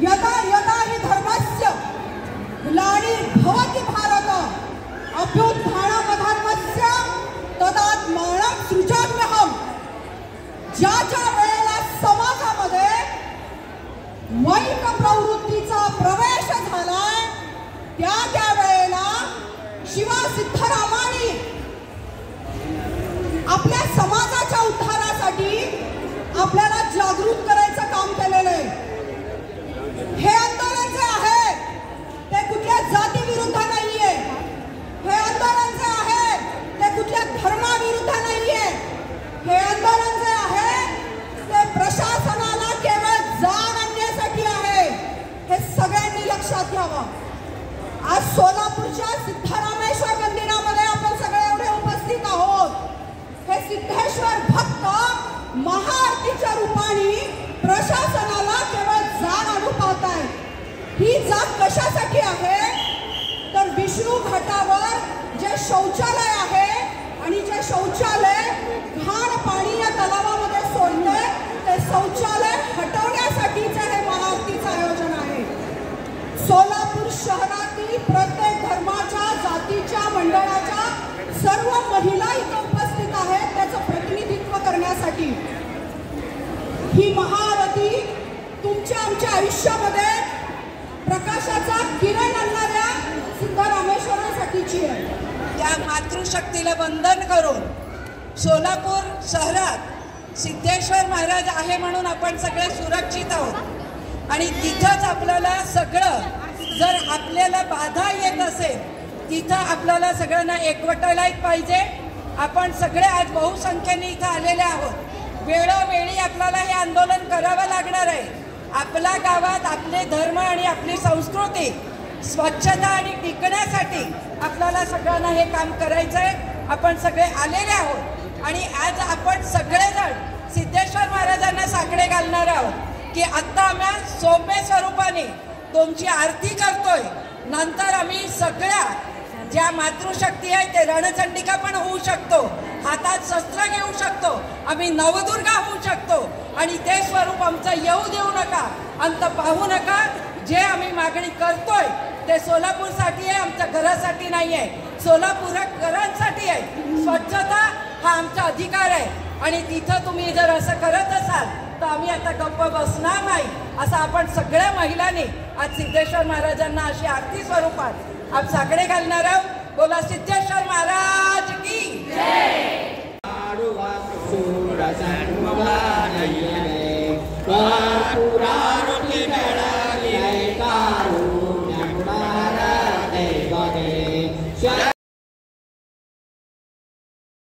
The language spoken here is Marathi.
यदा यदा हि धर्मस्य ग्लानिर्भवति भारत अभ्युत्थानमधर्मस्य तदात्मानं सृजाम्यहम्। ज्या ज्या वेळेला समाजामध्ये वाईट प्रवृत्तीचा प्रवेश झालाय त्या त्या वेळेला शिवा सिद्धरामांनी आपल्या समाजाच्या उद्धारासाठी आपल्याला जागृत करायचं काम केलेलं आहे। हे आंदोलन जे आहे ते कुठल्या जातीविरुद्ध नाहीये, हे आंदोलन जे आहे ते कुठल्या धर्माविरुद्ध नाहीये, हे आंदोलन जे आहे ते प्रशासनाला केवळ जाग आणण्यासाठी आहे। हे सगळ्यांनी लक्षात घ्यावं। आज सोलापूरच्या सिद्धरामेश्वर मंदिरामध्ये आपण सगळे एवढे उपस्थित आहोत। हे सिद्धेश्वर भक्त महाआरतीच्या रूपाने प्रशासनाला केवळ जाग आणू पाहतायत। ही जाग कशासाठी आहे तर विष्णू घाटावर जे शौचालय आहे आणि जे शौचालय घाण पाणी या तलावामध्ये सोडते ते शौचालय हटवण्यासाठीचे हे महाआरतीचं आयोजन आहे। सोलापूर शहरातील प्रत्येक धर्माच्या जातीच्या मंडळाच्या सर्व महिला इथे उपस्थित आहेत त्याचं प्रतिनिधित्व करण्यासाठी। ही महाआरती तुमच्या आमच्या आयुष्यामध्ये प्रकाशाचा किरण आणणाऱ्या सिद्धरामेश्वरासाठीची आहे। त्या मातृशक्तीला वंदन करून सोलापूर शहरात सिद्धेश्वर महाराज आहे म्हणून आपण सगळे सुरक्षित आहोत आणि तिथंच आपल्याला सगळं जर आपल्याला बाधा येत असेल तिथं आपल्याला सगळ्यांना एकवटायलाच पाहिजे। आपण सगळे आज बहुसंख्येने इथं आलेले आहोत। वेळोवेळी आपल्याला हे आंदोलन करावं लागणार आहे। आपल्या गावात आपले धर्म आणि आपली संस्कृती स्वच्छता आणि टिकण्यासाठी आपल्याला सगळ्यांना हे काम करायचं आहे। आपण सगळे आलेले आहोत आणि आज आपण सगळेजण सिद्धेश्वर महाराजांना साकडे घालणार आहोत की आत्ता आम्ही सौम्य स्वरूपाने तुमची आरती करतोय, नंतर आम्ही सगळ्या ज्या मातृशक्ती आहे ते रणचंडिका पण होऊ शकतो, हातात शस्त्र घेऊ शकतो, आम्ही नवदुर्गा होऊ शकतो आणि ते स्वरूप आमचं येऊ देऊ नका, अंत पाहू नका। जे आम्ही मागणी करतोय ते सोलापूरसाठी आहे, आमच्या घरासाठी नाही आहे, सोलापूरकरांसाठी आहे। स्वच्छता हा आमचा अधिकार आहे आणि तिथं तुम्ही जर असं करत असाल तर आम्ही आता गप्प बसणार नाही असं आपण सगळ्या महिलांनी आज सिद्धेश्वर महाराजांना अशी आरती स्वरूपात आज साकडे घालणार आहोत। बोला सिद्धेश्वर महाराज की जय।